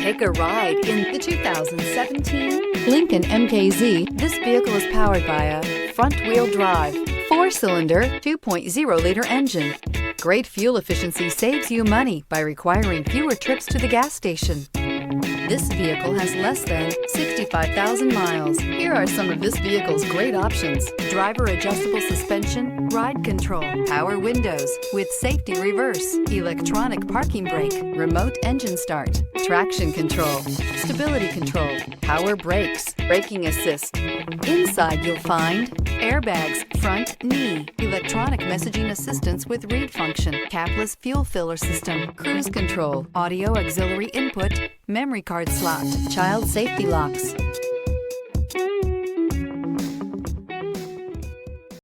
Take a ride in the 2017 Lincoln MKZ. This vehicle is powered by a front-wheel drive, 4-cylinder, 2.0-liter engine. Great fuel efficiency saves you money by requiring fewer trips to the gas station. This vehicle has less than 65,000 miles. Here are some of this vehicle's great options: driver adjustable suspension, ride control, power windows with safety reverse, electronic parking brake, remote engine start, traction control, stability control, power brakes, braking assist. Inside you'll find airbags, front knee, electronic messaging assistance with read function, capless fuel filler system, cruise control, audio auxiliary input, memory card slot, child safety locks,